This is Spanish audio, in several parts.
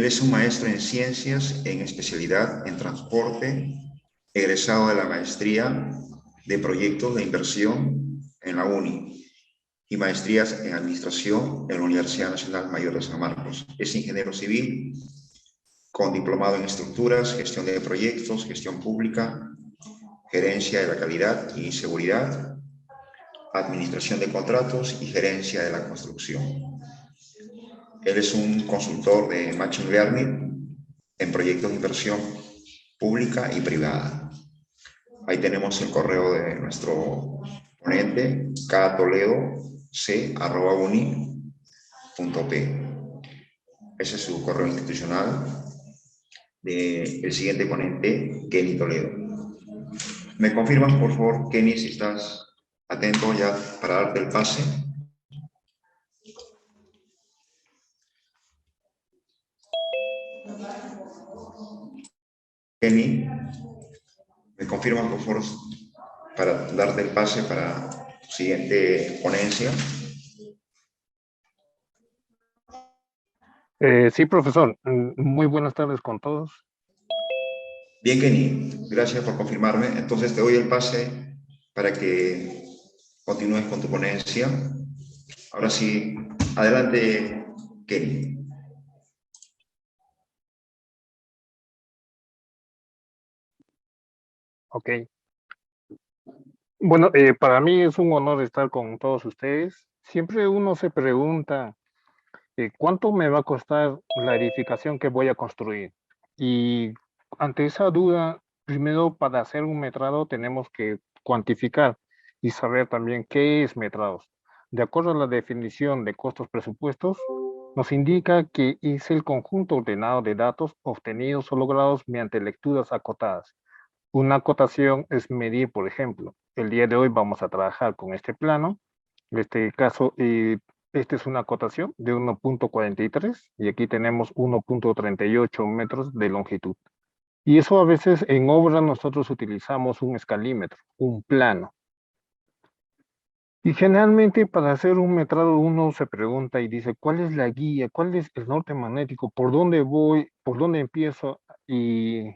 Él es un maestro en ciencias en especialidad en transporte, egresado de la maestría de proyectos de inversión en la UNI y maestrías en administración en la Universidad Nacional Mayor de San Marcos. Es ingeniero civil con diplomado en estructuras, gestión de proyectos, gestión pública, gerencia de la calidad y seguridad, administración de contratos y gerencia de la construcción. Él es un consultor de Machine Learning en proyectos de inversión pública y privada. Ahí tenemos el correo de nuestro ponente, ktoledoc@uni.p. Ese es su correo institucional del siguiente ponente, Kenny Toledo. ¿Me confirmas, por favor, Kenny, si estás atento ya para darte el pase? Kenny, ¿me confirmas, por favor, para darte el pase para tu siguiente ponencia? Sí, profesor. Muy buenas tardes con todos. Bien, Kenny, gracias por confirmarme. Entonces te doy el pase para que continúes con tu ponencia. Ahora sí, adelante, Kenny. Ok. Bueno, para mí es un honor estar con todos ustedes. Siempre uno se pregunta, ¿cuánto me va a costar la edificación que voy a construir? Y ante esa duda, primero para hacer un metrado tenemos que cuantificar y saber también qué es metrados. De acuerdo a la definición de costos presupuestos, nos indica que es el conjunto ordenado de datos obtenidos o logrados mediante lecturas acotadas. Una acotación es medir, por ejemplo, el día de hoy vamos a trabajar con este plano. En este caso, esta es una acotación de 1.43 y aquí tenemos 1.38 metros de longitud. Y eso a veces en obra nosotros utilizamos un escalímetro, un plano. Y generalmente para hacer un metrado uno se pregunta y dice, ¿cuál es la guía? ¿Cuál es el norte magnético? ¿Por dónde voy? ¿Por dónde empiezo? Y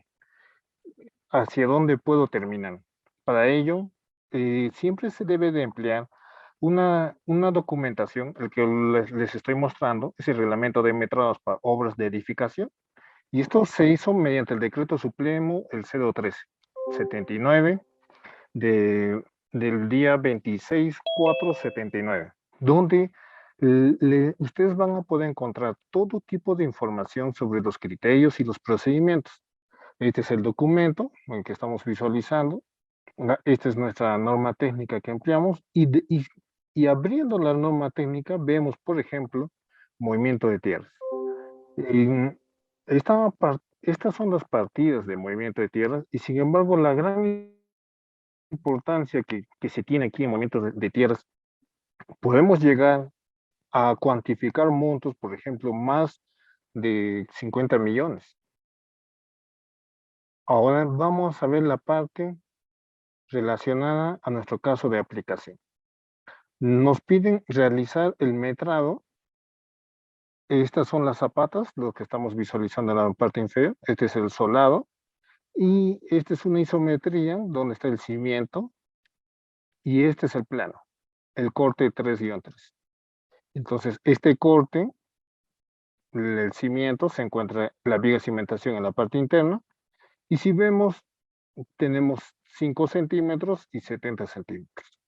hacia dónde puedo terminar. Para ello, siempre se debe de emplear una documentación, el que les estoy mostrando, es el reglamento de metrados para obras de edificación, y esto se hizo mediante el decreto supremo, el 01379, del día 26/4/79, donde ustedes van a poder encontrar todo tipo de información sobre los criterios y los procedimientos. Este es el documento en que estamos visualizando. Esta es nuestra norma técnica que empleamos y abriendo la norma técnica vemos, por ejemplo, movimiento de tierras. Estas son las partidas de movimiento de tierras y sin embargo la gran importancia que se tiene aquí en movimiento de tierras, podemos llegar a cuantificar montos, por ejemplo, más de 50 millones. Ahora vamos a ver la parte relacionada a nuestro caso de aplicación. Nos piden realizar el metrado. Estas son las zapatas, lo que estamos visualizando en la parte inferior. Este es el solado. Y esta es una isometría donde está el cimiento. Y este es el plano, el corte 3-3. Entonces, este corte, el cimiento, se encuentra la viga de cimentación en la parte interna. Y si vemos, tenemos 5 centímetros y 70 centímetros.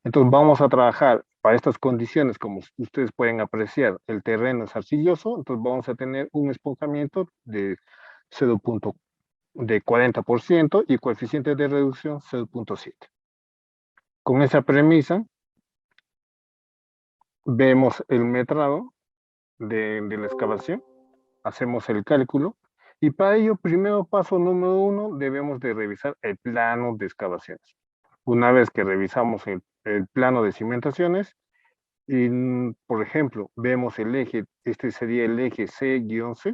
Entonces vamos a trabajar para estas condiciones, como ustedes pueden apreciar, el terreno es arcilloso, entonces vamos a tener un esponjamiento de 40% y coeficiente de reducción 0.7. Con esa premisa, vemos el metrado de la excavación, hacemos el cálculo, y para ello, primero paso número 1, debemos de revisar el plano de excavaciones. Una vez que revisamos el plano de cimentaciones, por ejemplo, vemos el eje, este sería el eje C-C,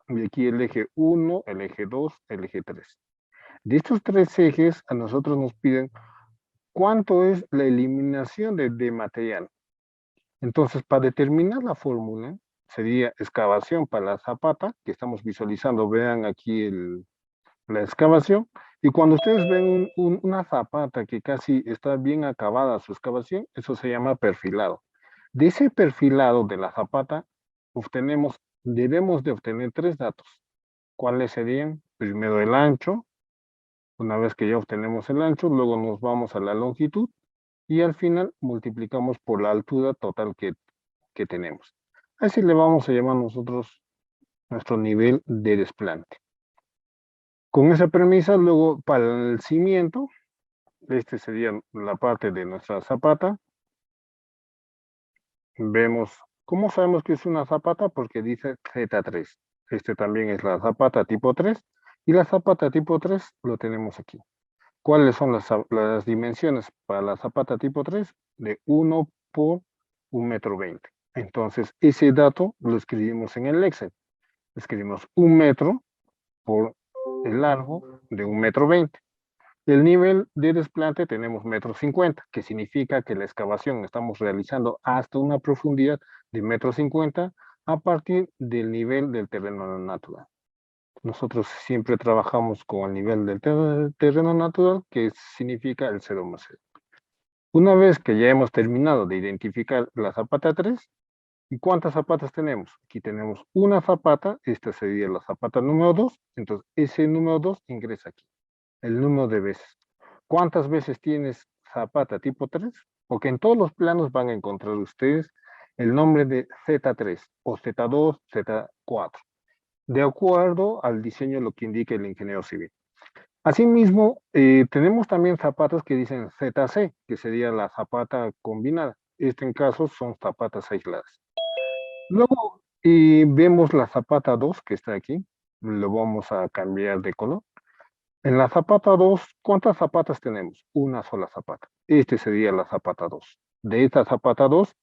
y aquí el eje 1, el eje 2, el eje 3. De estos 3 ejes, a nosotros nos piden cuánto es la eliminación de material. Entonces, para determinar la fórmula, sería excavación para la zapata, que estamos visualizando, vean aquí la excavación, y cuando ustedes ven una zapata que casi está bien acabada su excavación, eso se llama perfilado. De ese perfilado de la zapata, debemos de obtener 3 datos. ¿Cuáles serían? Primero el ancho. Una vez que ya obtenemos el ancho, luego nos vamos a la longitud y al final multiplicamos por la altura total que tenemos. Así le vamos a llamar nosotros nuestro nivel de desplante. Con esa premisa, luego para el cimiento, este sería la parte de nuestra zapata. Vemos, ¿cómo sabemos que es una zapata? Porque dice Z3. Este también es la zapata tipo 3 y la zapata tipo 3 lo tenemos aquí. ¿Cuáles son las dimensiones para la zapata tipo 3? De 1 por 1,20 m. Entonces, ese dato lo escribimos en el Excel. Escribimos 1 metro por el largo de 1,20 m. El nivel de desplante tenemos 1,50 m, que significa que la excavación estamos realizando hasta una profundidad de 1,50 m a partir del nivel del terreno natural. Nosotros siempre trabajamos con el nivel del terreno natural, que significa el 0 más 0. Una vez que ya hemos terminado de identificar la zapata 3, ¿y cuántas zapatas tenemos? Aquí tenemos una zapata, esta sería la zapata número 2, entonces ese número 2 ingresa aquí, el número de veces. ¿Cuántas veces tienes zapata tipo 3? Porque en todos los planos van a encontrar ustedes el nombre de Z3 o Z2, Z4. De acuerdo al diseño, lo que indica el ingeniero civil. Asimismo, tenemos también zapatas que dicen ZC, que sería la zapata combinada. En caso son zapatas aisladas. Luego vemos la zapata 2 que está aquí. Lo vamos a cambiar de color. En la zapata 2, ¿cuántas zapatas tenemos? Una sola zapata. Este sería la zapata 2. De esta zapata 2,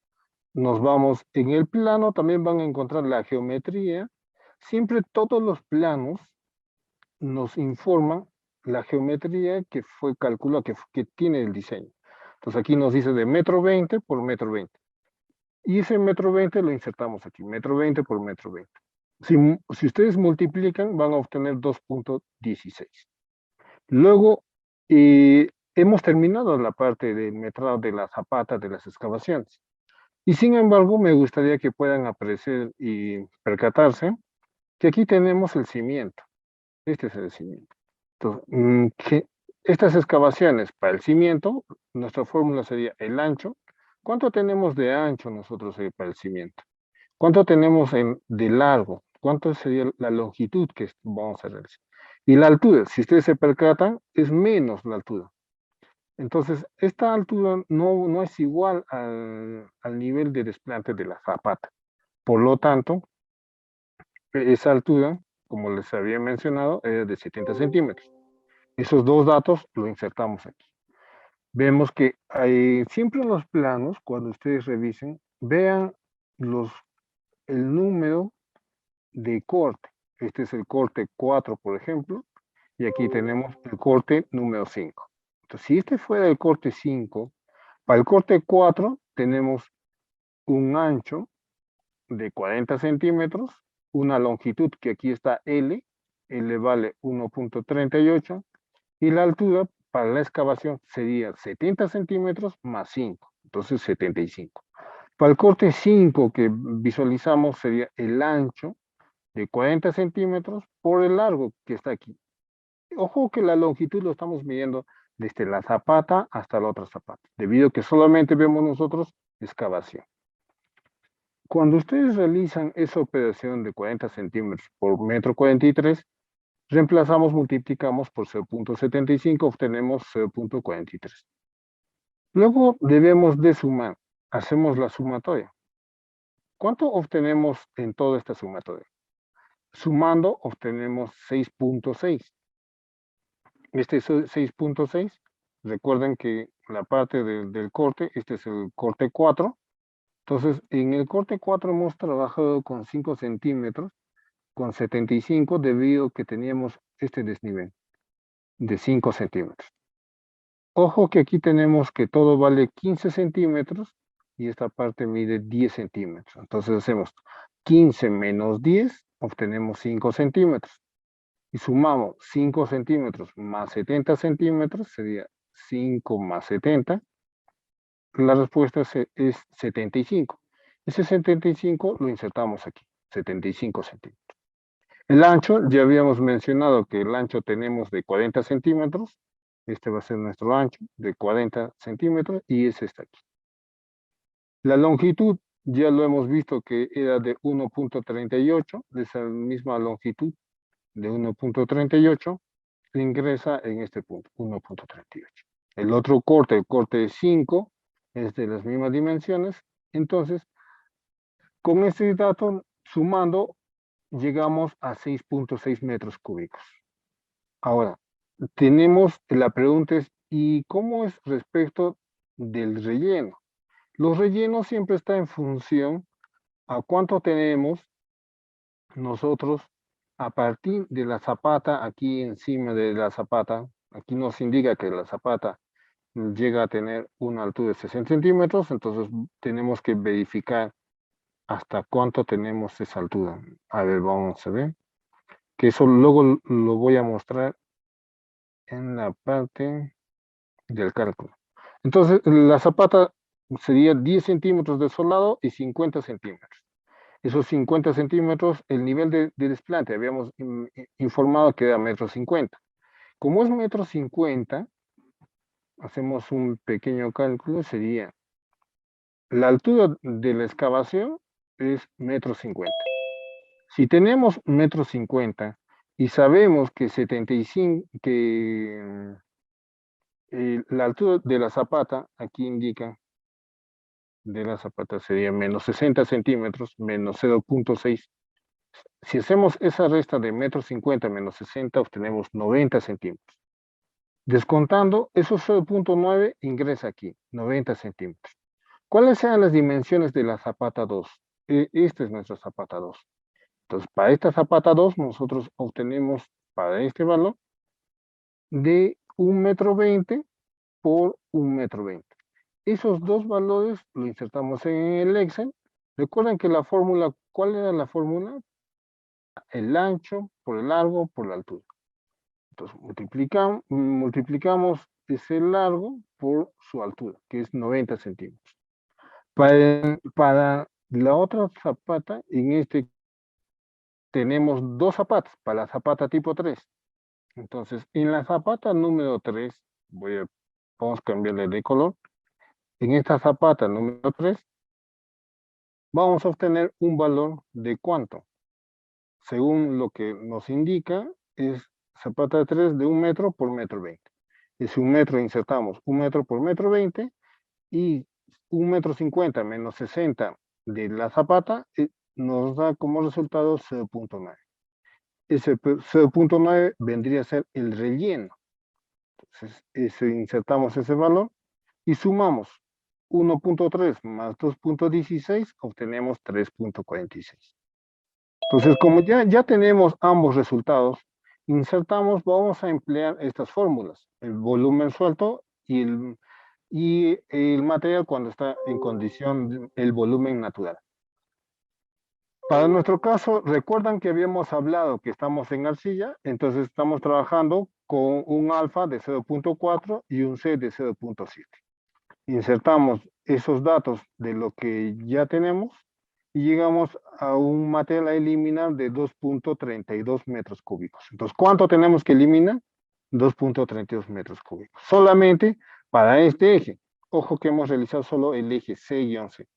nos vamos en el plano, también van a encontrar la geometría. Siempre todos los planos nos informan la geometría que fue calculada, que tiene el diseño. Entonces aquí nos dice de 1,20 m por 1,20 m. Y ese 1,20 m lo insertamos aquí, 1,20 m por 1,20 m. Si ustedes multiplican, van a obtener 2,16. Luego, hemos terminado la parte del metrado de la zapata de las excavaciones. Y sin embargo, me gustaría que puedan apreciar y percatarse que aquí tenemos el cimiento. Este es el cimiento. Entonces, estas excavaciones para el cimiento, nuestra fórmula sería el ancho. ¿Cuánto tenemos de ancho nosotros para el cimiento? ¿Cuánto tenemos de largo? ¿Cuánto sería la longitud que vamos a realizar? Y la altura, si ustedes se percatan, es menos la altura. Entonces, esta altura no es igual al nivel de desplante de la zapata. Por lo tanto, esa altura, como les había mencionado, es de 70 centímetros. Esos dos datos lo insertamos aquí. Vemos que siempre en los planos, cuando ustedes revisen, vean el número de corte. Este es el corte 4, por ejemplo, y aquí tenemos el corte número 5. Entonces, si este fuera el corte 5, para el corte 4 tenemos un ancho de 40 centímetros, una longitud que aquí está L vale 1,38, y la altura para la excavación sería 70 centímetros más 5, entonces 75. Para el corte 5 que visualizamos sería el ancho de 40 centímetros por el largo que está aquí. Ojo que la longitud lo estamos midiendo desde la zapata hasta la otra zapata, debido a que solamente vemos nosotros excavación. Cuando ustedes realizan esa operación de 40 centímetros por metro 43, reemplazamos, multiplicamos por 0,75, obtenemos 0,43. Luego debemos de sumar, hacemos la sumatoria. ¿Cuánto obtenemos en toda esta sumatoria? Sumando obtenemos 6,6. Este 6,6, recuerden que la parte del corte, este es el corte 4. Entonces, en el corte 4 hemos trabajado con 5 centímetros, con 75, debido a que teníamos este desnivel de 5 centímetros. Ojo que aquí tenemos que todo vale 15 centímetros y esta parte mide 10 centímetros. Entonces hacemos 15 menos 10, obtenemos 5 centímetros. Y sumamos 5 centímetros más 70 centímetros, sería 5 más 70. La respuesta es 75. Ese 75 lo insertamos aquí, 75 centímetros. El ancho, ya habíamos mencionado que el ancho tenemos de 40 centímetros. Este va a ser nuestro ancho de 40 centímetros y es este aquí. La longitud, ya lo hemos visto que era de 1.38, de esa misma longitud de 1.38, se ingresa en este punto, 1.38. El otro corte, el corte 5, es de las mismas dimensiones. Entonces, con este dato, sumando, llegamos a 6.6 metros cúbicos. Ahora, la pregunta es, ¿y cómo es respecto del relleno? Los rellenos siempre están en función a cuánto tenemos nosotros a partir de la zapata, aquí encima de la zapata. Aquí nos indica que la zapata llega a tener una altura de 60 centímetros, entonces tenemos que verificar hasta cuánto tenemos esa altura. A ver, vamos a ver, que eso luego lo voy a mostrar en la parte del cálculo. Entonces, la zapata sería 10 centímetros de solado y 50 centímetros. Esos 50 centímetros, el nivel de desplante, habíamos informado que era 1,50 m. Como es 1,50 m, hacemos un pequeño cálculo, sería la altura de la excavación es 1,50 m. Si tenemos 1,50 m y sabemos que 75, la altura de la zapata, aquí indica, de la zapata sería menos 60 centímetros, menos 0.6. Si hacemos esa resta de 1,50 m menos 60, obtenemos 90 centímetros. Descontando, esos 0.9 ingresa aquí, 90 centímetros. ¿Cuáles sean las dimensiones de la zapata 2? Esta es nuestra zapata 2. Entonces, para esta zapata 2, nosotros obtenemos para este valor de 1,20 m por 1,20 m. Esos dos valores lo insertamos en el Excel. Recuerden que la fórmula, ¿cuál era la fórmula? El ancho por el largo por la altura. Entonces, multiplicamos ese largo por su altura, que es 90 centímetros. Para la otra zapata, en este tenemos dos zapatas, para la zapata tipo 3. Entonces, en la zapata número 3, vamos a cambiarle de color. En esta zapata número 3, vamos a obtener un valor de ¿cuánto? Según lo que nos indica, es zapata 3 de 1 metro por 1,20 m. Es 1 metro, insertamos 1 metro por 1,20 m y 1,50 m menos 60 de la zapata nos da como resultado 0.9. Ese 0.9 vendría a ser el relleno. Entonces, insertamos ese valor y sumamos 1.3 más 2.16, obtenemos 3.46. Entonces, como ya tenemos ambos resultados, insertamos, vamos a emplear estas fórmulas, el volumen suelto y el material cuando está en condición, el volumen natural. Para nuestro caso, recuerdan que habíamos hablado que estamos en arcilla, entonces estamos trabajando con un alfa de 0.4 y un C de 0.7. Insertamos esos datos de lo que ya tenemos y llegamos a un material a eliminar de 2.32 metros cúbicos. Entonces, ¿cuánto tenemos que eliminar? 2.32 metros cúbicos. Solamente para este eje. Ojo que hemos realizado solo el eje C-C.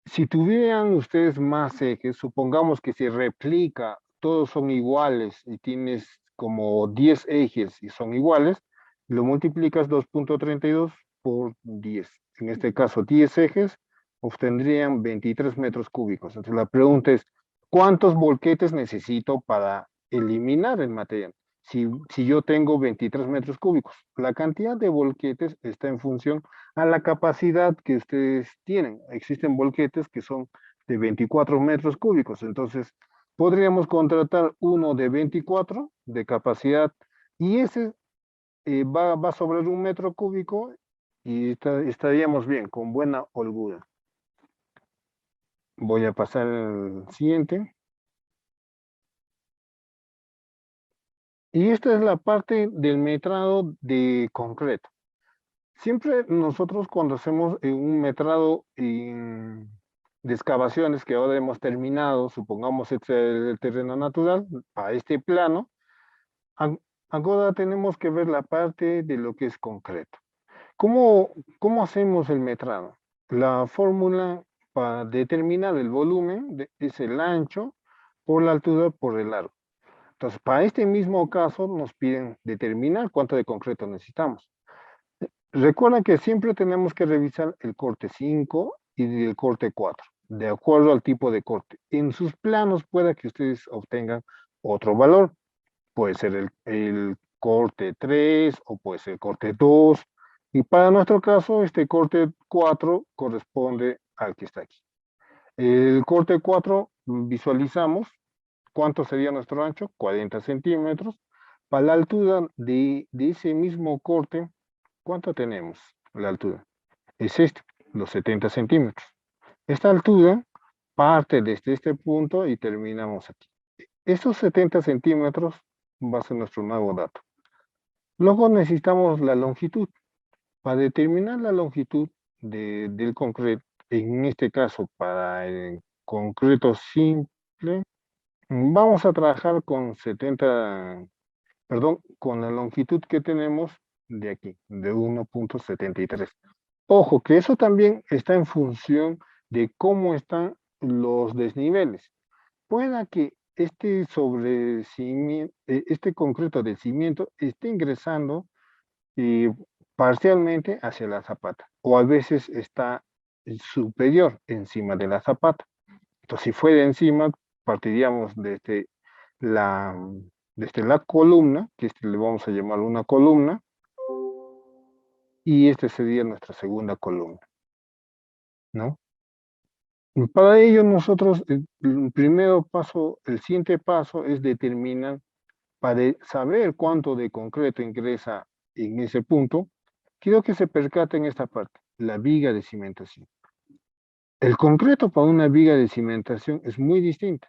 Si tuvieran ustedes más ejes, supongamos que se replica, todos son iguales y tienes como 10 ejes y son iguales, lo multiplicas 2.32 por 10. En este caso, 10 ejes obtendrían 23 metros cúbicos. Entonces la pregunta es, ¿cuántos volquetes necesito para eliminar el material? Si yo tengo 23 metros cúbicos, la cantidad de volquetes está en función a la capacidad que ustedes tienen. Existen volquetes que son de 24 metros cúbicos, entonces podríamos contratar uno de 24 de capacidad y ese va sobre 1 metro cúbico y estaríamos bien, con buena holgura. Voy a pasar al siguiente. Y esta es la parte del metrado de concreto. Siempre nosotros cuando hacemos un metrado de excavaciones que ahora hemos terminado, supongamos este es el terreno natural, a este plano, a- ahora tenemos que ver la parte de lo que es concreto. ¿Cómo hacemos el metrado? La fórmula para determinar el volumen es el ancho por la altura por el largo. Entonces, para este mismo caso nos piden determinar cuánto de concreto necesitamos. Recuerda que siempre tenemos que revisar el corte 5 y el corte 4, de acuerdo al tipo de corte. En sus planos puede que ustedes obtengan otro valor. Puede ser el corte 3 o puede ser el corte 2. Y para nuestro caso, este corte 4 corresponde al que está aquí. El corte 4 visualizamos cuánto sería nuestro ancho, 40 centímetros. Para la altura de ese mismo corte, ¿cuánto tenemos la altura? Es este, los 70 centímetros. Esta altura parte desde este punto y terminamos aquí. Estos 70 centímetros va a ser nuestro nuevo dato. Luego necesitamos la longitud. Para determinar la longitud del concreto, en este caso para el concreto simple, vamos a trabajar con 70, perdón, con la longitud que tenemos de aquí, de 1,73. Ojo, que eso también está en función de cómo están los desniveles. Pueda que este concreto de cimiento esté ingresando parcialmente hacia la zapata, o a veces está superior encima de la zapata. Entonces, si fuera encima, partiríamos la, desde la columna, que le vamos a llamar una columna, y esta sería nuestra segunda columna, ¿no? Y para ello nosotros, el siguiente paso es determinar, para saber cuánto de concreto ingresa en ese punto, quiero que se percaten esta parte, la viga de cimentación. El concreto para una viga de cimentación es muy distinto.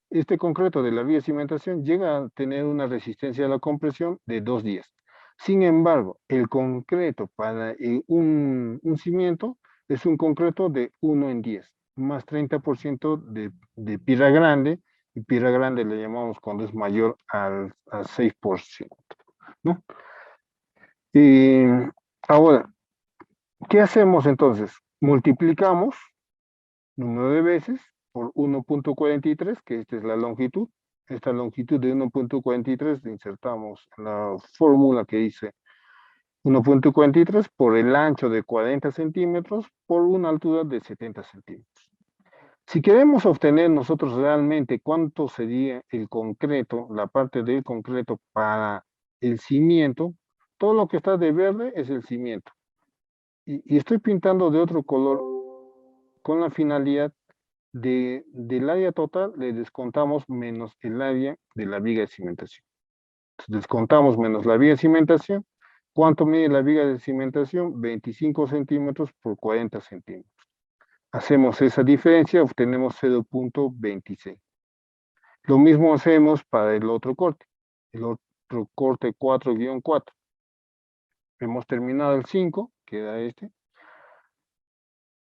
Este concreto de la viga de cimentación llega a tener una resistencia a la compresión de 2 días. Sin embargo, el concreto para un cimiento es un concreto de 1 en 10, más 30% de piedra grande, y piedra grande le llamamos cuando es mayor al 6%, ¿no? Y ahora, ¿qué hacemos entonces? Multiplicamos número de veces por 1,43, que esta es la longitud. Esta longitud de 1,43 insertamos en la fórmula que dice 1,43 por el ancho de 40 centímetros por una altura de 70 centímetros. Si queremos obtener nosotros realmente cuánto sería el concreto, la parte del concreto para el cimiento, todo lo que está de verde es el cimiento. Y estoy pintando de otro color con la finalidad del área total le descontamos menos el área de la viga de cimentación. Entonces, descontamos menos la viga de cimentación. ¿Cuánto mide la viga de cimentación? 25 centímetros por 40 centímetros. Hacemos esa diferencia, obtenemos 0,26. Lo mismo hacemos para el otro corte. El otro corte 4-4. Hemos terminado el 5, queda este.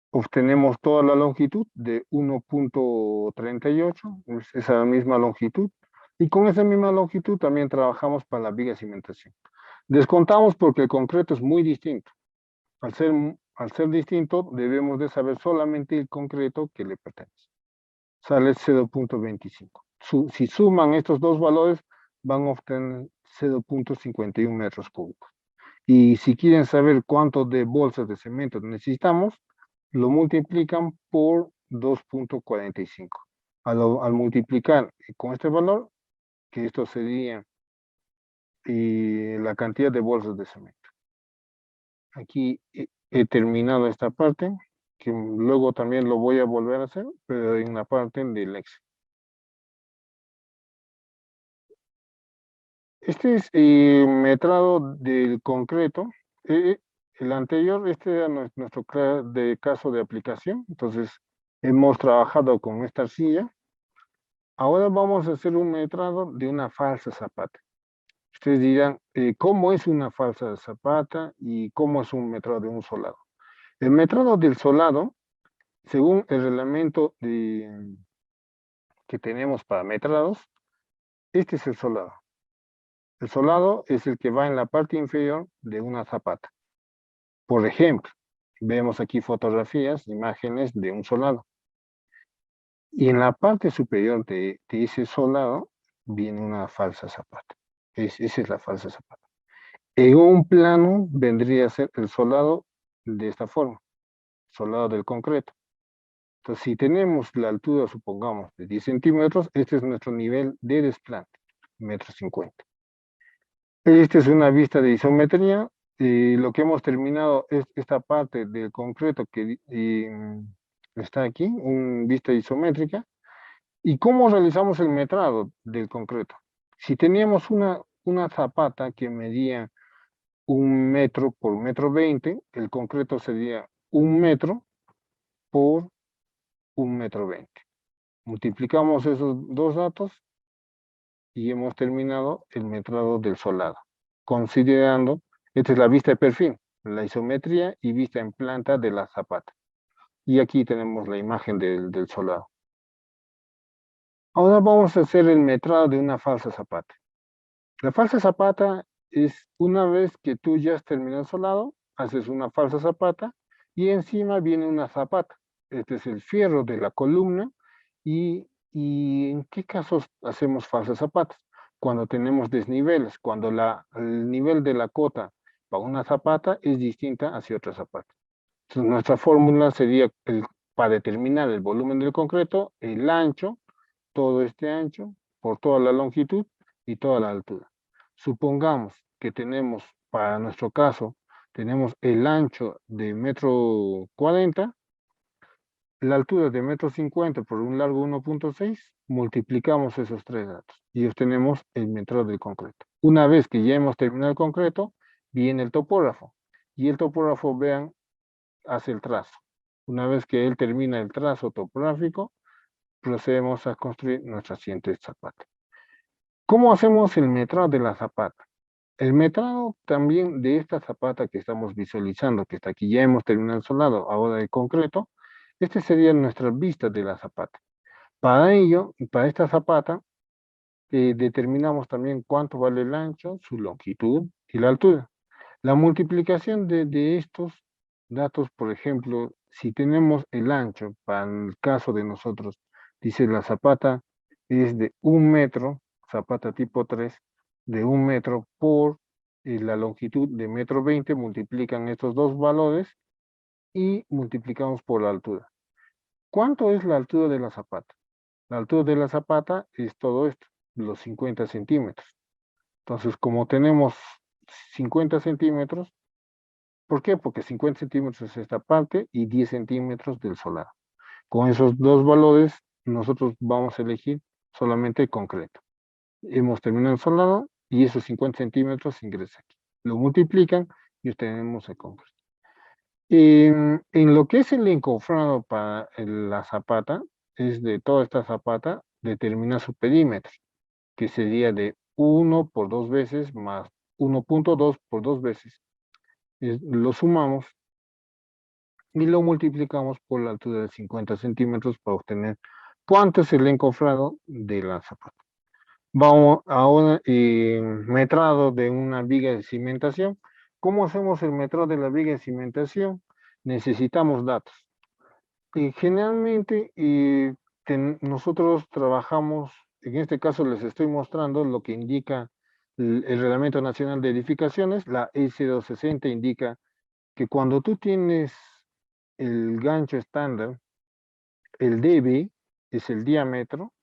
Obtenemos toda la longitud de 1,38, es esa misma longitud, y con esa misma longitud también trabajamos para la viga de cimentación. Descontamos porque el concreto es muy distinto. Al ser distinto, debemos de saber solamente el concreto que le pertenece. Sale 0,25. Si suman estos dos valores, van a obtener 0,51 metros cúbicos. Y si quieren saber cuánto de bolsas de cemento necesitamos, lo multiplican por 2,45. Al multiplicar con este valor, que esto sería la cantidad de bolsas de cemento. Aquí he terminado esta parte, que luego también lo voy a volver a hacer, pero en la parte del Excel. Este es metrado del concreto. El anterior, este era nuestro caso de aplicación. Entonces, Hemos trabajado con esta arcilla. Ahora vamos a hacer un metrado de una falsa zapata. Ustedes dirán, ¿cómo es una falsa zapata y cómo es un metrado de un solado? El metrado del solado, según el reglamento que tenemos para metrados, este es el solado. El solado es el que va en la parte inferior de una zapata. Por ejemplo, vemos aquí fotografías, imágenes de un solado. Y en la parte superior de ese solado viene una falsa zapata. Esa es la falsa zapata. En un plano vendría a ser el solado de esta forma, solado del concreto. Entonces, si tenemos la altura, supongamos, de 10 centímetros, este es nuestro nivel de desplante, 1,50 m. Esta es una vista de isometría. Lo que hemos terminado es esta parte del concreto que está aquí, una vista isométrica. ¿Y cómo realizamos el metrado del concreto? Si teníamos una zapata que medía 1 metro por 1,20 m, el concreto sería 1 metro por 1,20 m. Multiplicamos esos dos datos y hemos terminado el metrado del solado. Considerando, esta es la vista de perfil, la isometría y vista en planta de la zapata. Y aquí tenemos la imagen del solado. Ahora vamos a hacer el metrado de una falsa zapata. La falsa zapata es una vez que tú ya has terminado el solado, haces una falsa zapata y encima viene una zapata. Este es el fierro de la columna. ¿Y en qué casos hacemos falsas zapatas? Cuando tenemos desniveles, cuando el nivel de la cota para una zapata es distinta hacia otra zapata. Entonces, nuestra fórmula sería para determinar el volumen del concreto, el ancho, todo este ancho, por toda la longitud y toda la altura. Supongamos que tenemos, para nuestro caso, tenemos el ancho de 1,40 m, la altura de 1,50 m por un largo 1,6, multiplicamos esos tres datos y obtenemos el metrado del concreto. Una vez que ya hemos terminado el concreto, viene el topógrafo. Y el topógrafo, vean, hace el trazo. Una vez que él termina el trazo topográfico, procedemos a construir nuestra siguiente zapata. ¿Cómo hacemos el metrado de la zapata? El metrado también de esta zapata que estamos visualizando, que está aquí, ya hemos terminado el solado, ahora el concreto, este sería nuestra vista de la zapata. Para ello, para esta zapata, determinamos también cuánto vale el ancho, su longitud y la altura. La multiplicación de estos datos, por ejemplo, si tenemos el ancho, para el caso de nosotros, dice la zapata es de 1 metro, zapata tipo 3, de 1 metro por la longitud de 1,20 m, multiplican estos dos valores y multiplicamos por la altura. ¿Cuánto es la altura de la zapata? La altura de la zapata es todo esto, los 50 centímetros. Entonces, como tenemos 50 centímetros, ¿por qué? Porque 50 centímetros es esta parte y 10 centímetros del solado. Con esos dos valores, nosotros vamos a elegir solamente el concreto. Hemos terminado el solado y esos 50 centímetros ingresan aquí. Lo multiplican y obtenemos el concreto. En lo que es el encofrado para la zapata, es de toda esta zapata, determina su perímetro, que sería de 1 por 2 veces más 1,2 por 2 veces. Lo sumamos y lo multiplicamos por la altura de 50 centímetros para obtener cuánto es el encofrado de la zapata. Vamos ahora metrado de una viga de cimentación. ¿Cómo hacemos el metrado de la viga de cimentación? Necesitamos datos. Generalmente nosotros trabajamos, en este caso les estoy mostrando lo que indica el Reglamento Nacional de Edificaciones. La S260 indica que cuando tú tienes el gancho estándar, el dB es el diámetro,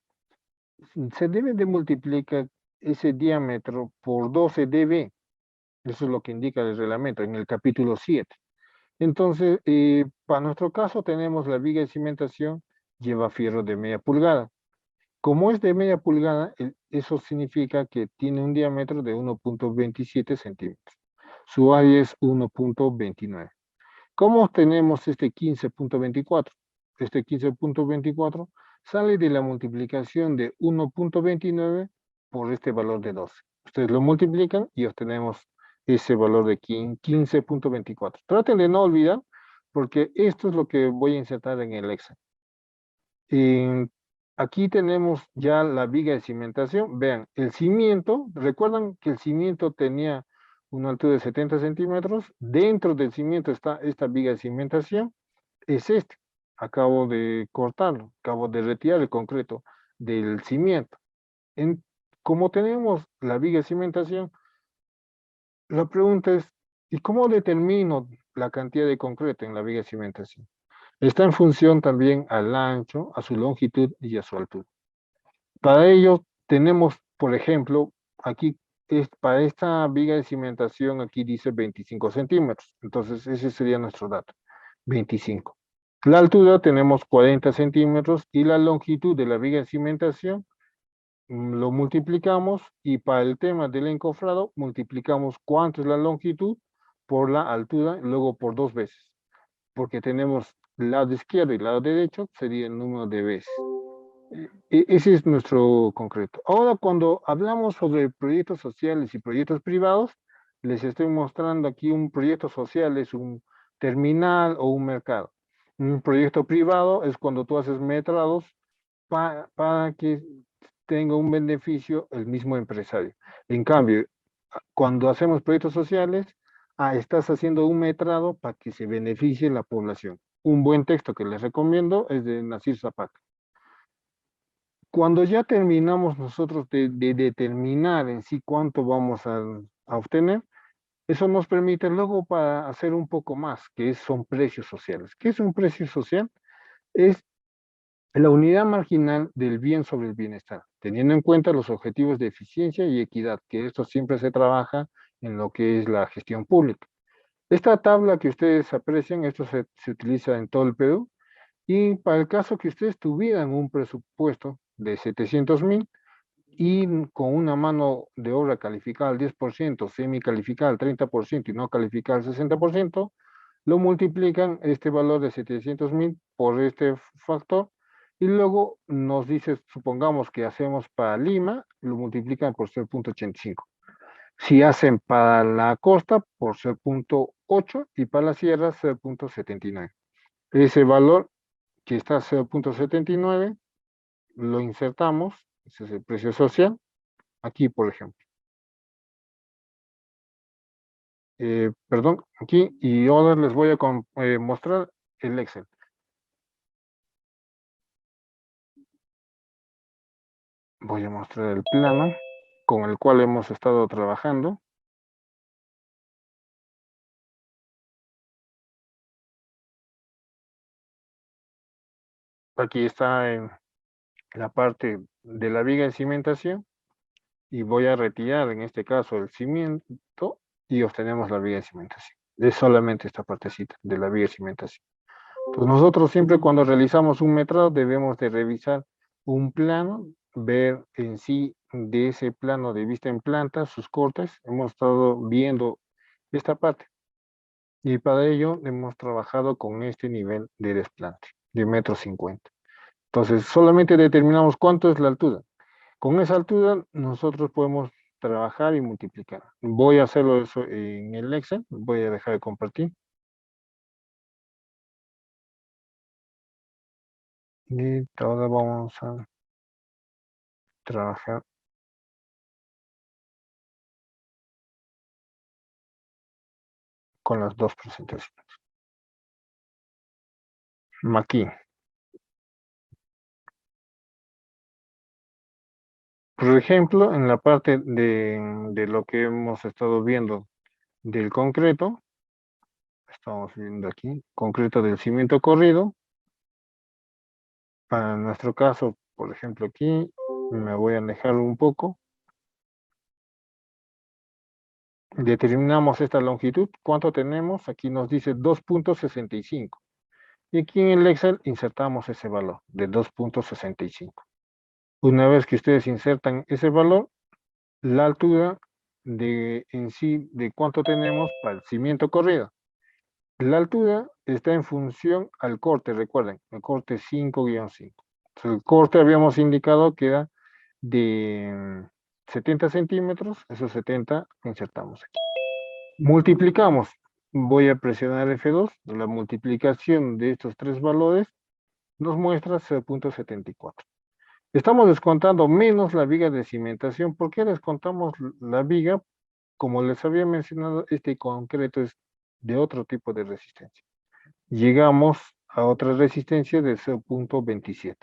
se debe de multiplicar ese diámetro por 12 dB. Eso es lo que indica el reglamento en el capítulo 7. Entonces, para nuestro caso tenemos la viga de cimentación, lleva fierro de media pulgada. Como es de media pulgada, eso significa que tiene un diámetro de 1,27 centímetros. Su área es 1,29. ¿Cómo obtenemos este 15,24? este 15.24, sale de la multiplicación de 1.29 por este valor de 12. Ustedes lo multiplican y obtenemos ese valor de 15.24. Traten de no olvidar, porque esto es lo que voy a insertar en el Excel. Aquí tenemos ya la viga de cimentación. Vean, el cimiento, recuerdan que el cimiento tenía una altura de 70 centímetros. Dentro del cimiento está esta viga de cimentación. Es este. Acabo de cortarlo, acabo de retirar el concreto del cimiento. Como tenemos la viga de cimentación, la pregunta es, ¿y cómo determino la cantidad de concreto en la viga de cimentación? Está en función también al ancho, a su longitud y a su altura. Para ello tenemos, por ejemplo, aquí para esta viga de cimentación, aquí dice 25 centímetros. Entonces ese sería nuestro dato, 25. La altura tenemos 40 centímetros y la longitud de la viga de cimentación lo multiplicamos y para el tema del encofrado multiplicamos cuánto es la longitud por la altura, luego por 2 veces, porque tenemos lado izquierdo y lado derecho, sería el número de veces. Ese es nuestro concreto. Ahora, cuando hablamos sobre proyectos sociales y proyectos privados, les estoy mostrando aquí un proyecto social, es un terminal o un mercado. Un proyecto privado es cuando tú haces metrados para que tenga un beneficio el mismo empresario. En cambio, cuando hacemos proyectos sociales, estás haciendo un metrado para que se beneficie la población. Un buen texto que les recomiendo es de Nasir Zapata. Cuando ya terminamos nosotros de determinar en sí cuánto vamos a obtener, eso nos permite luego para hacer un poco más, son precios sociales. ¿Qué es un precio social? Es la unidad marginal del bien sobre el bienestar, teniendo en cuenta los objetivos de eficiencia y equidad, que esto siempre se trabaja en lo que es la gestión pública. Esta tabla que ustedes aprecian, esto se utiliza en todo el Perú, y para el caso que ustedes tuvieran un presupuesto de 700,000 y con una mano de obra calificada al 10%, semicalificada al 30% y no calificada al 60%, lo multiplican este valor de 700,000 por este factor y luego nos dice, supongamos que hacemos para Lima, lo multiplican por 0.85. Si hacen para la costa, por 0.8 y para la sierra, 0.79. Ese valor que está 0.79, lo insertamos, ese es el precio social, aquí por ejemplo. Perdón, aquí, y ahora les voy a mostrar el Excel. Voy a mostrar el plano con el cual hemos estado trabajando. Aquí está en la parte de la viga de cimentación y voy a retirar en este caso el cimiento y obtenemos la viga de cimentación. Es solamente esta partecita de la viga de cimentación. Pues nosotros siempre cuando realizamos un metrado debemos de revisar un plano, ver en sí de ese plano de vista en planta, sus cortes. Hemos estado viendo esta parte y para ello hemos trabajado con este nivel de desplante de 1,50 m. Entonces solamente determinamos cuánto es la altura. Con esa altura nosotros podemos trabajar y multiplicar. Voy a hacerlo eso en el Excel, voy a dejar de compartir. Y ahora vamos a trabajar con las dos presentaciones. Aquí. Por ejemplo, en la parte de lo que hemos estado viendo del concreto, estamos viendo aquí, concreto del cimiento corrido. Para nuestro caso, por ejemplo, aquí me voy a alejar un poco. Determinamos esta longitud. ¿Cuánto tenemos? Aquí nos dice 2.65. Y aquí en el Excel insertamos ese valor de 2.65. Una vez que ustedes insertan ese valor, la altura en sí de cuánto tenemos para el cimiento corrido. La altura está en función al corte, recuerden, el corte 5-5. El corte habíamos indicado que era de 70 centímetros, esos 70 insertamos aquí. Multiplicamos, voy a presionar F2, la multiplicación de estos tres valores nos muestra 0.74. Estamos descontando menos la viga de cimentación. ¿Por qué descontamos la viga? Como les había mencionado, este concreto es de otro tipo de resistencia. Llegamos a otra resistencia de 0.27.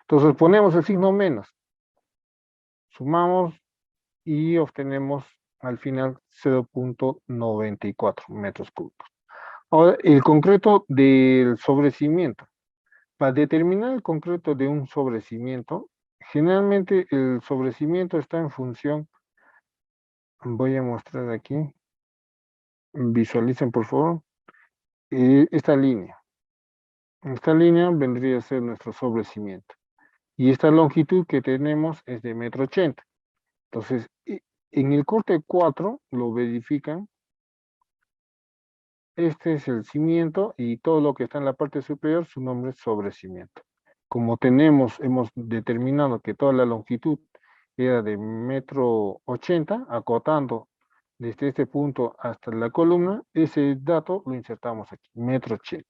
Entonces ponemos el signo menos, sumamos y obtenemos al final 0.94 metros cúbicos. Ahora, el concreto del sobrecimiento. Para determinar el concreto de un sobrecimiento, generalmente el sobrecimiento está en función, voy a mostrar aquí, visualicen por favor, esta línea. Esta línea vendría a ser nuestro sobrecimiento. Y esta longitud que tenemos es de 1,80 m. Entonces, en el corte 4 lo verifican. Este es el cimiento y todo lo que está en la parte superior, su nombre es sobrecimiento. Como hemos determinado que toda la longitud era de 1,80 m, acotando desde este punto hasta la columna, ese dato lo insertamos aquí, 1,80 m.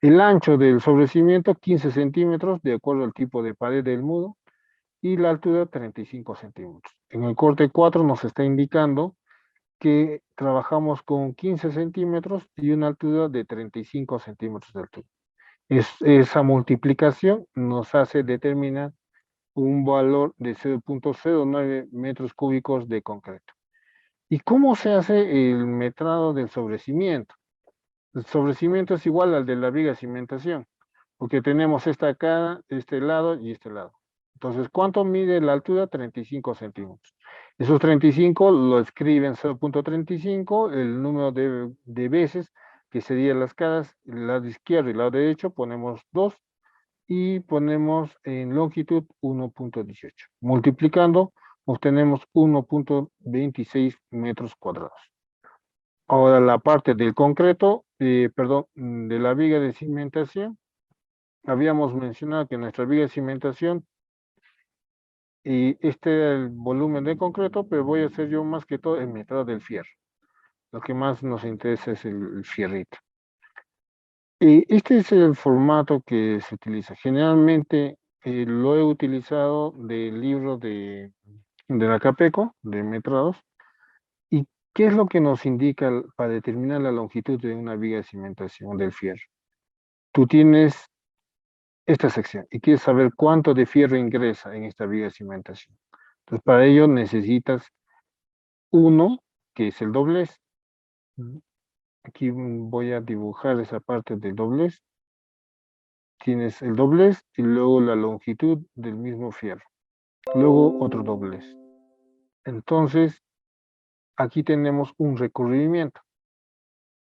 El ancho del sobrecimiento, 15 centímetros, de acuerdo al tipo de pared del muro, y la altura, 35 centímetros. En el corte 4 nos está indicando que trabajamos con 15 centímetros y una altura de 35 centímetros de altura. Esa multiplicación nos hace determinar un valor de 0.09 metros cúbicos de concreto. ¿Y cómo se hace el metrado del sobrecimiento? El sobrecimiento es igual al de la viga de cimentación, porque tenemos esta cara, este lado y este lado. Entonces, ¿cuánto mide la altura? 35 centímetros. Esos 35 lo escriben 0.35, el número de veces que serían las caras, el lado izquierdo y el lado derecho, ponemos 2 y ponemos en longitud 1.18. Multiplicando, obtenemos 1.26 metros cuadrados. Ahora la parte del concreto, de la viga de cimentación, habíamos mencionado que nuestra viga de cimentación, y este era el volumen de concreto, pero voy a hacer yo más que todo el metrado del fierro. Lo que más nos interesa es el fierrito. Y este es el formato que se utiliza. Generalmente lo he utilizado del libro de la Capeco, de metrados. ¿Y qué es lo que nos indica para determinar la longitud de una viga de cimentación del fierro? Tú tienes esta sección y quieres saber cuánto de fierro ingresa en esta viga de cimentación. Entonces, para ello necesitas 1, que es el doblez. Aquí voy a dibujar esa parte del doblez. Tienes el doblez y luego la longitud del mismo fierro. Luego otro doblez. Entonces, aquí tenemos un recubrimiento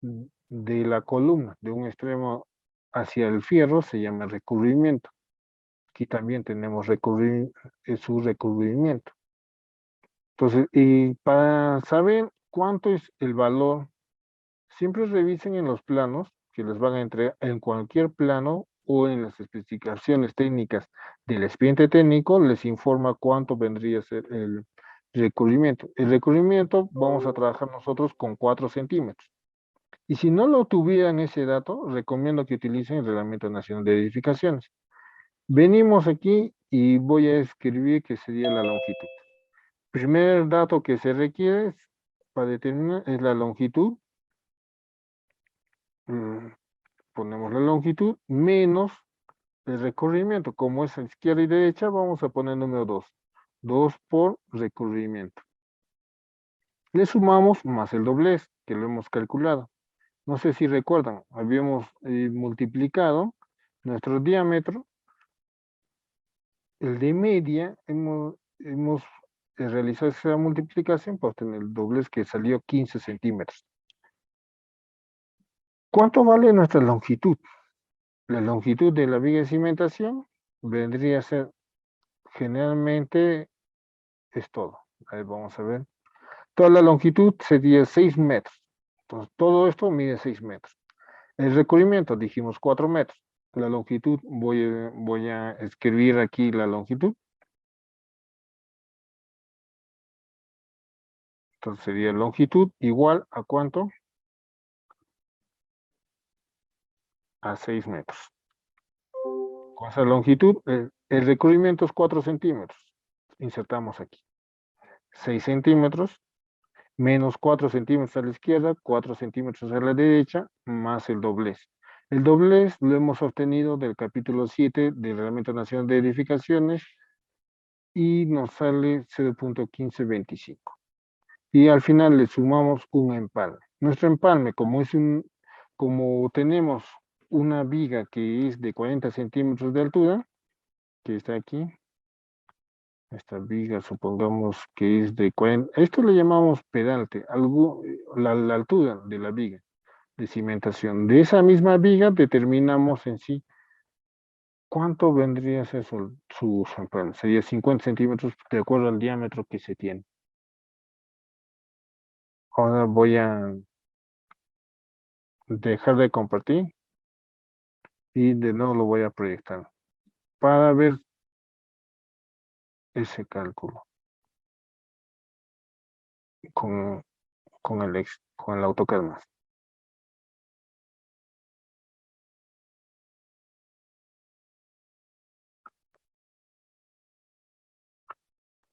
de la columna, de un extremo hacia el fierro, se llama recubrimiento. Aquí también tenemos su recubrimiento. Entonces, y para saber cuánto es el valor, siempre revisen en los planos que les van a entregar en cualquier plano o en las especificaciones técnicas del expediente técnico, les informa cuánto vendría a ser el recubrimiento. El recubrimiento vamos a trabajar nosotros con 4 centímetros. Y si no lo tuvieran ese dato, recomiendo que utilicen el Reglamento Nacional de Edificaciones. Venimos aquí y voy a escribir que sería la longitud. Primer dato que se requiere para determinar es la longitud. Ponemos la longitud menos el recorrimiento. Como es a izquierda y derecha, vamos a poner número 2. 2 por recorrimiento. Le sumamos más el doblez, que lo hemos calculado. No sé si recuerdan, habíamos multiplicado nuestro diámetro. El de media, hemos realizado esa multiplicación para obtener el doblez que salió 15 centímetros. ¿Cuánto vale nuestra longitud? La longitud de la viga de cimentación vendría a ser, generalmente, es todo. Ahí vamos a ver. Toda la longitud sería 6 metros. Entonces, todo esto mide 6 metros. El recubrimiento, dijimos 4 metros. La longitud, voy a escribir aquí la longitud. Entonces sería longitud igual a ¿cuánto? A 6 metros. Con esa longitud, el recubrimiento es 4 centímetros. Insertamos aquí. 6 centímetros menos 4 centímetros a la izquierda, 4 centímetros a la derecha, más el doblez. El doblez lo hemos obtenido del capítulo 7 del Reglamento Nacional de Edificaciones y nos sale 0.1525. Y al final le sumamos un empalme. Nuestro empalme, como tenemos una viga que es de 40 centímetros de altura, que está aquí, esta viga supongamos que es de 40, esto le llamamos pedalte, la altura de la viga de cimentación. De esa misma viga determinamos en sí cuánto vendría a ser su empalme. Sería 50 centímetros de acuerdo al diámetro que se tiene. Ahora voy a dejar de compartir y de nuevo lo voy a proyectar para ver ese cálculo con, con el AutoCAD más.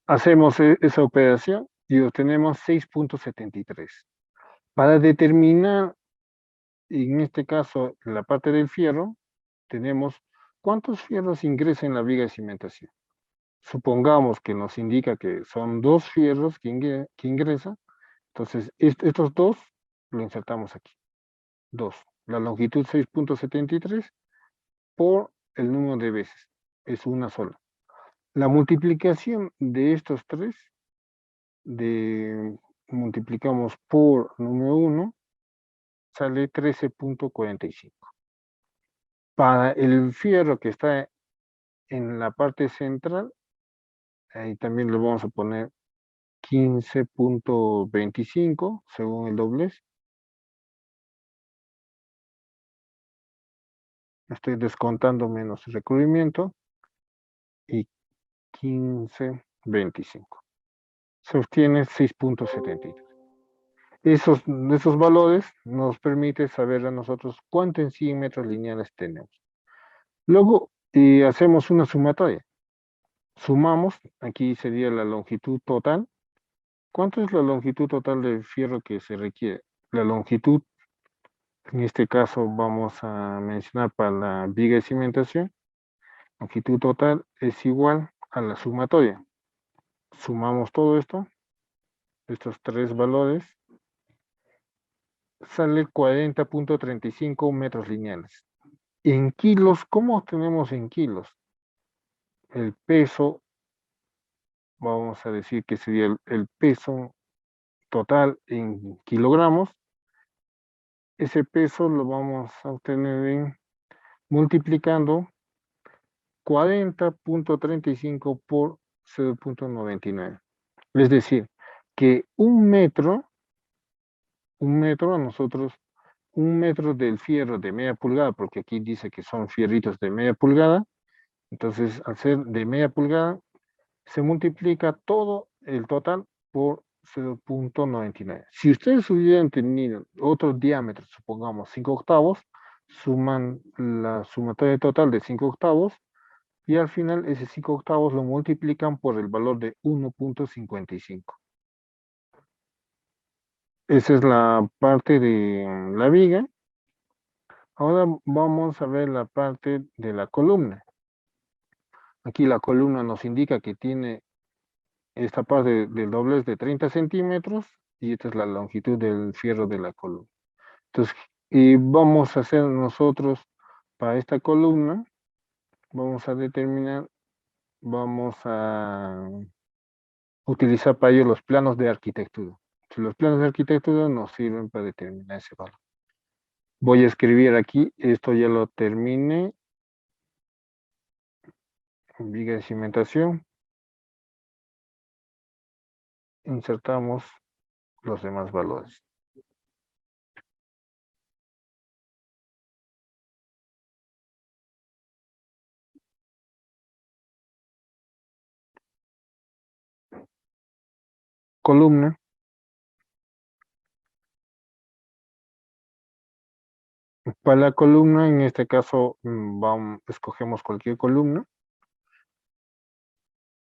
Hacemos esa operación y obtenemos 6.73. Para determinar, en este caso, la parte del fierro, tenemos cuántos fierros ingresan en la viga de cimentación. Supongamos que nos indica que son 2 fierros que ingresan, entonces estos 2 lo insertamos aquí. 2. La longitud 6.73 por el número de veces. Es una sola. La multiplicación de estos 3, multiplicamos por número 1, sale 13.45. Para el fierro que está en la parte central, ahí también le vamos a poner 15.25 según el doblez. Estoy descontando menos el recubrimiento y 15.25. Se obtiene 6.73. Esos valores nos permiten saber a nosotros cuánto en 100 metros lineales tenemos. Luego hacemos una sumatoria. Sumamos, aquí sería la longitud total. ¿Cuánto es la longitud total del fierro que se requiere? La longitud, en este caso vamos a mencionar para la viga de cimentación, longitud total es igual a la sumatoria. Sumamos todo esto, estos 3 valores, sale 40.35 metros lineales. En kilos, ¿cómo obtenemos en kilos? El peso, vamos a decir que sería el peso total en kilogramos. Ese peso lo vamos a obtener multiplicando 40.35 por 0.99. Es decir, que un metro a nosotros, un metro del fierro de media pulgada, porque aquí dice que son fierritos de media pulgada, entonces al ser de media pulgada, se multiplica todo el total por 0.99. Si ustedes hubieran tenido otro diámetro, supongamos 5 octavos, suman la sumatoria total de 5 octavos y al final ese 5 octavos lo multiplican por el valor de 1.55. Esa es la parte de la viga. Ahora vamos a ver la parte de la columna. Aquí la columna nos indica que tiene esta parte del doblez de 30 centímetros y esta es la longitud del fierro de la columna. Entonces, y vamos a hacer nosotros para esta columna, vamos a determinar, vamos a utilizar para ello los planos de arquitectura. Si los planos de arquitectura nos sirven para determinar ese valor. Voy a escribir aquí, esto ya lo terminé, viga de cimentación, insertamos los demás valores. columna. Para la columna, en este caso, escogemos cualquier columna.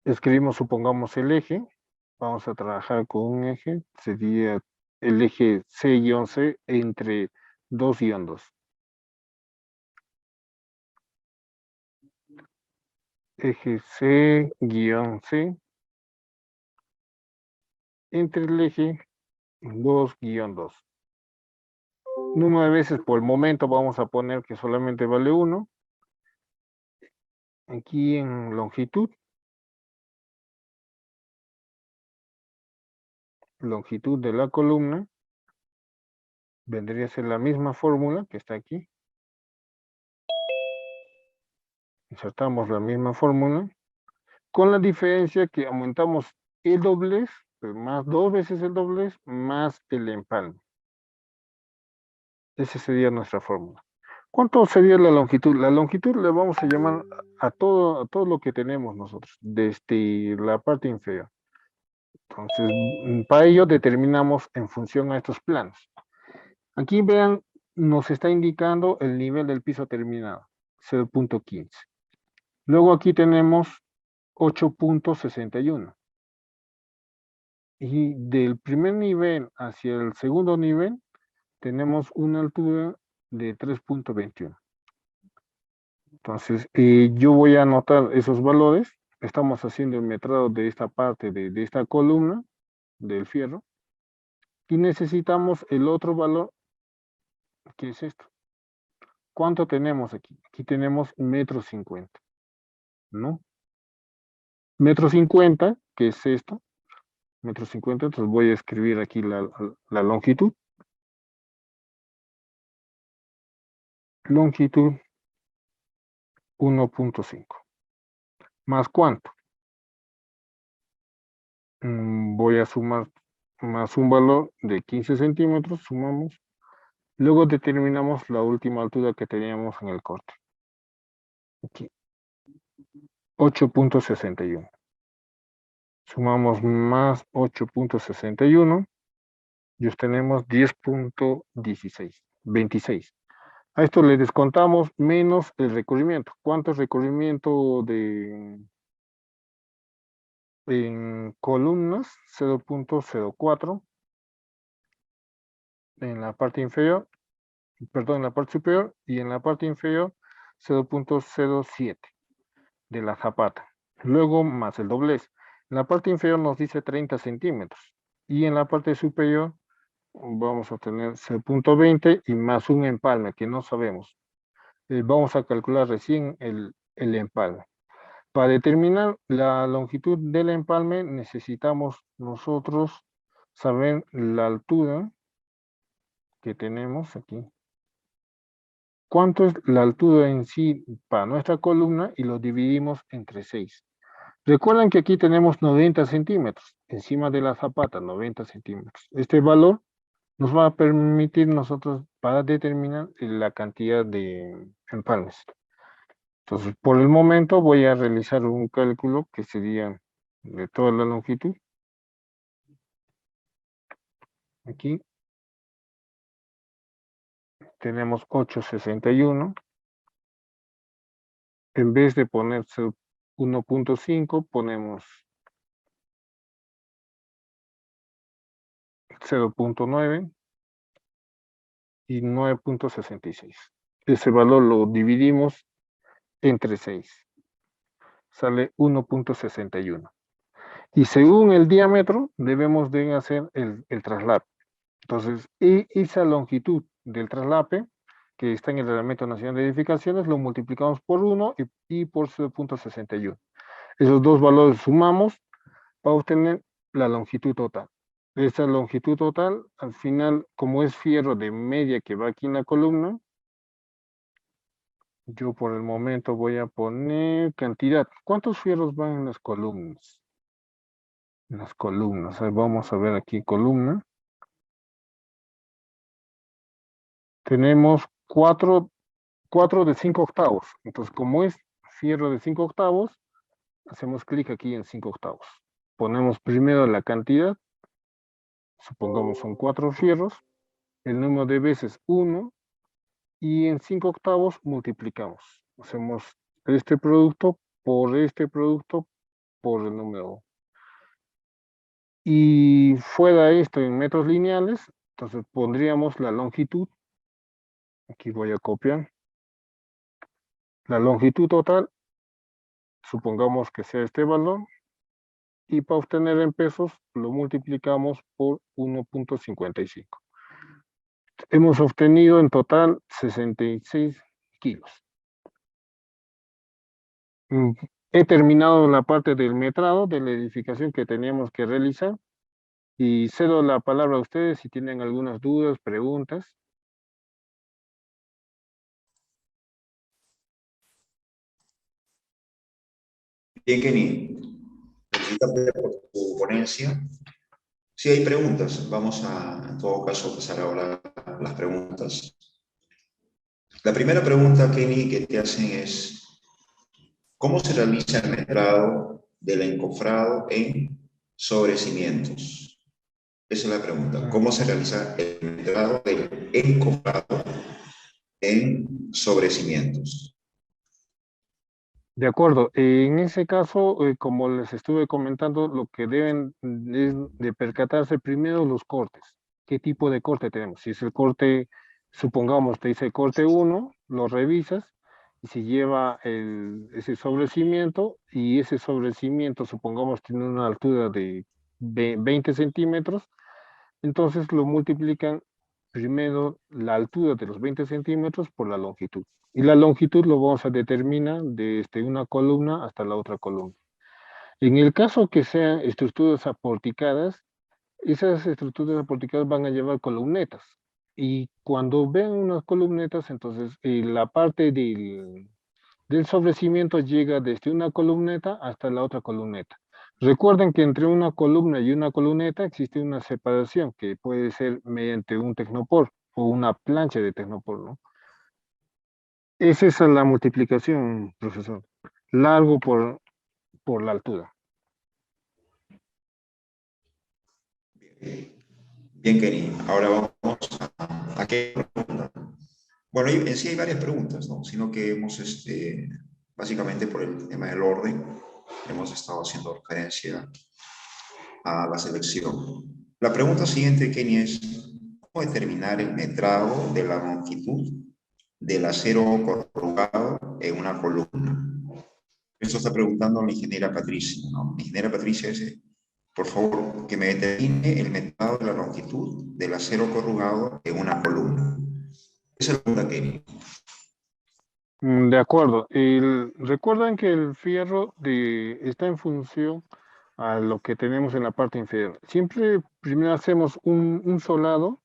Escribimos, supongamos, el eje. Vamos a trabajar con un eje. Sería el eje C-C entre 2-2. Eje C-C entre el eje 2-2. Número de veces por el momento vamos a poner que solamente vale 1. Aquí en longitud. Longitud de la columna. Vendría a ser la misma fórmula que está aquí. Insertamos la misma fórmula. Con la diferencia que aumentamos el doblez, pues más 2 veces el doblez, más el empalme. Esa sería nuestra fórmula. ¿Cuánto sería la longitud? La longitud le vamos a llamar a todo lo que tenemos nosotros, desde la parte inferior. Entonces, para ello determinamos en función a estos planos. Aquí vean, nos está indicando el nivel del piso terminado, 0.15. Luego aquí tenemos 8.61. Y del primer nivel hacia el segundo nivel, tenemos una altura de 3.21. Entonces, yo voy a anotar esos valores. Estamos haciendo el metrado de esta parte, de esta columna, del fierro. Y necesitamos el otro valor, que es esto. ¿Cuánto tenemos aquí? Aquí tenemos 1,50 m, ¿no? 1,50 m, que es esto. 1,50 m, entonces voy a escribir aquí la longitud. Longitud 1.5. ¿Más cuánto? Voy a sumar más un valor de 15 centímetros, sumamos. Luego determinamos la última altura que teníamos en el corte. Aquí. 8.61. Sumamos más 8.61 y obtenemos 10.16. 26. A esto le descontamos menos el recorrimiento. ¿Cuánto es recorrimiento en columnas? 0.04 en la parte inferior, perdón, en la parte superior, y en la parte inferior 0.07 de la zapata. Luego más el doblez. En la parte inferior nos dice 30 centímetros y en la parte superior vamos a tener 0.20 y más un empalme que no sabemos. Vamos a calcular recién el empalme. Para determinar la longitud del empalme necesitamos nosotros saber la altura que tenemos aquí. ¿Cuánto es la altura en sí para nuestra columna? Y lo dividimos entre 6. Recuerden que aquí tenemos 90 centímetros, encima de la zapata, 90 centímetros. Este valor nos va a permitir nosotros para determinar la cantidad de empalmes. Entonces, por el momento voy a realizar un cálculo que sería de toda la longitud. Aquí tenemos 8.61. En vez de poner 1.5, ponemos 0.9 y 9.66. Ese valor lo dividimos entre 6. Sale 1.61. Y según el diámetro, debemos de hacer el traslape. Entonces, esa longitud del traslape, que está en el Reglamento Nacional de Edificaciones, lo multiplicamos por 1 y por 0.61. Esos dos valores sumamos para obtener la longitud total. Esa longitud total, al final, como es fierro de media que va aquí en la columna, yo por el momento voy a poner cantidad. ¿Cuántos fierros van en las columnas? En las columnas. Vamos a ver aquí columna. Tenemos 4 de 5 octavos. Entonces, como es fierro de 5 octavos, hacemos clic aquí en 5 octavos. Ponemos primero la cantidad supongamos son 4 fierros, el número de veces 1, y en 5/8 multiplicamos. Hacemos este producto por el número. Y fuera esto en metros lineales, entonces pondríamos la longitud. Aquí voy a copiar. La longitud total, supongamos que sea este valor. Y para obtener en pesos, lo multiplicamos por 1.55. Hemos obtenido en total 66 kilos. He terminado la parte del metrado de la edificación que teníamos que realizar y cedo la palabra a ustedes si tienen algunas dudas, preguntas. Bien, Kenny, felicítame por tu ponencia. Si hay preguntas, vamos a, en todo caso, pasar ahora a las preguntas. La primera pregunta, Kenny, que te hacen es, ¿cómo se realiza el metrado del encofrado en sobrecimientos? Esa es la pregunta. ¿Cómo se realiza el metrado del encofrado en sobrecimientos? De acuerdo, en ese caso, como les estuve comentando, lo que deben es de percatarse primero los cortes. ¿Qué tipo de corte tenemos? Si es el corte, supongamos, te dice corte 1, lo revisas, y si lleva ese sobrecimiento, y ese sobrecimiento, supongamos, tiene una altura de 20 centímetros, entonces lo multiplican primero la altura de los 20 centímetros por la longitud. Y la longitud lo vamos a determinar desde una columna hasta la otra columna. En el caso que sean estructuras aporticadas, esas estructuras aporticadas van a llevar columnetas. Y cuando vean unas columnetas, entonces la parte del sobrecimiento llega desde una columneta hasta la otra columneta. Recuerden que entre una columna y una columneta existe una separación que puede ser mediante un tecnopor o una plancha de tecnopor, ¿no? Es esa la multiplicación, profesor. Largo por la altura. Bien, Kenny. Ahora vamos a qué pregunta. Bueno, en sí hay varias preguntas, ¿no? Sino que hemos, básicamente por el tema del orden, hemos estado haciendo referencia a la selección. La pregunta siguiente, Kenny, es ¿cómo determinar el metrado de la longitud del acero corrugado en una columna? Esto está preguntando la ingeniera Patricia, ¿no? La ingeniera Patricia dice, por favor, que me determine el metrado de la longitud del acero corrugado en una columna. Esa es la pregunta, Kenny. De acuerdo. Recuerdan que el fierro está en función a lo que tenemos en la parte inferior. Siempre primero hacemos un solado,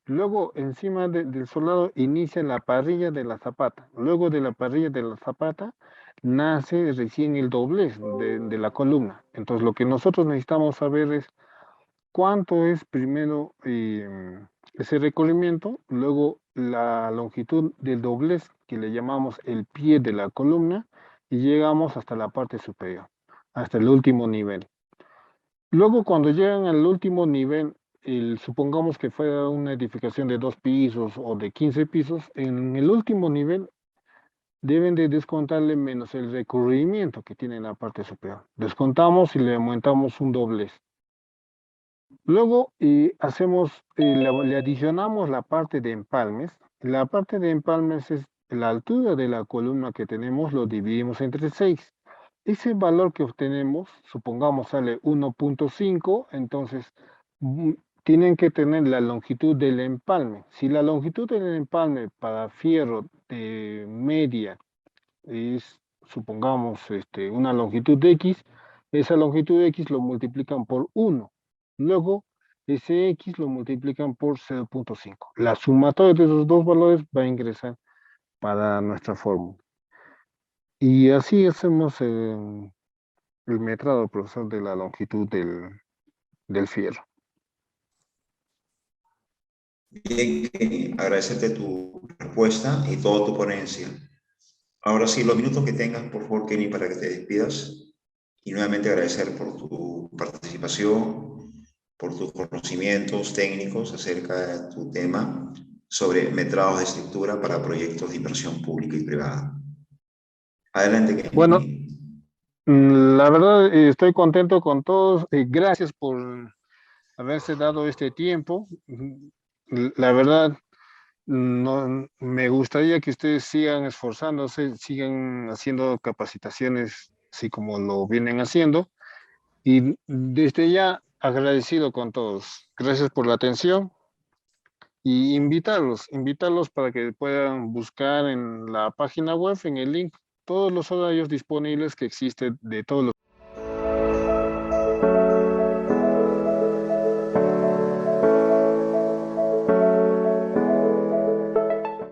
luego encima del solado inicia la parrilla de la zapata. Luego de la parrilla de la zapata nace recién el doblez de la columna. Entonces lo que nosotros necesitamos saber es cuánto es primero ese recorrimiento, luego la longitud del doblez que le llamamos el pie de la columna y llegamos hasta la parte superior, hasta el último nivel. Luego cuando llegan al último nivel, supongamos que fuera una edificación de 2 pisos o de 15 pisos, en el último nivel deben de descontarle menos el recorrimiento que tiene en la parte superior. Descontamos y le aumentamos un doblez. Luego le adicionamos la parte de empalmes. La parte de empalmes es la altura de la columna que tenemos, lo dividimos entre 6. Ese valor que obtenemos, supongamos sale 1.5, entonces tienen que tener la longitud del empalme. Si la longitud del empalme para fierro de media es, supongamos, una longitud de X, esa longitud de X lo multiplican por 1. Luego, ese X lo multiplican por 0.5. La sumatoria de esos dos valores va a ingresar para nuestra fórmula. Y así hacemos el metrado, profesor, de la longitud del fierro. Bien, Kenny, agradecerte tu respuesta y toda tu ponencia. Ahora sí, los minutos que tengas, por favor, Kenny, para que te despidas. Y nuevamente agradecer por tu participación, por tus conocimientos técnicos acerca de tu tema sobre metrados de estructura para proyectos de inversión pública y privada. Adelante, Bueno, Kenny. la verdad estoy contento con todos. Gracias por haberse dado este tiempo. La verdad, no, me gustaría que ustedes sigan esforzándose, sigan haciendo capacitaciones, así como lo vienen haciendo. Y desde ya agradecido con todos. Gracias por la atención y invitarlos para que puedan buscar en la página web, en el link, todos los horarios disponibles que existen de todos los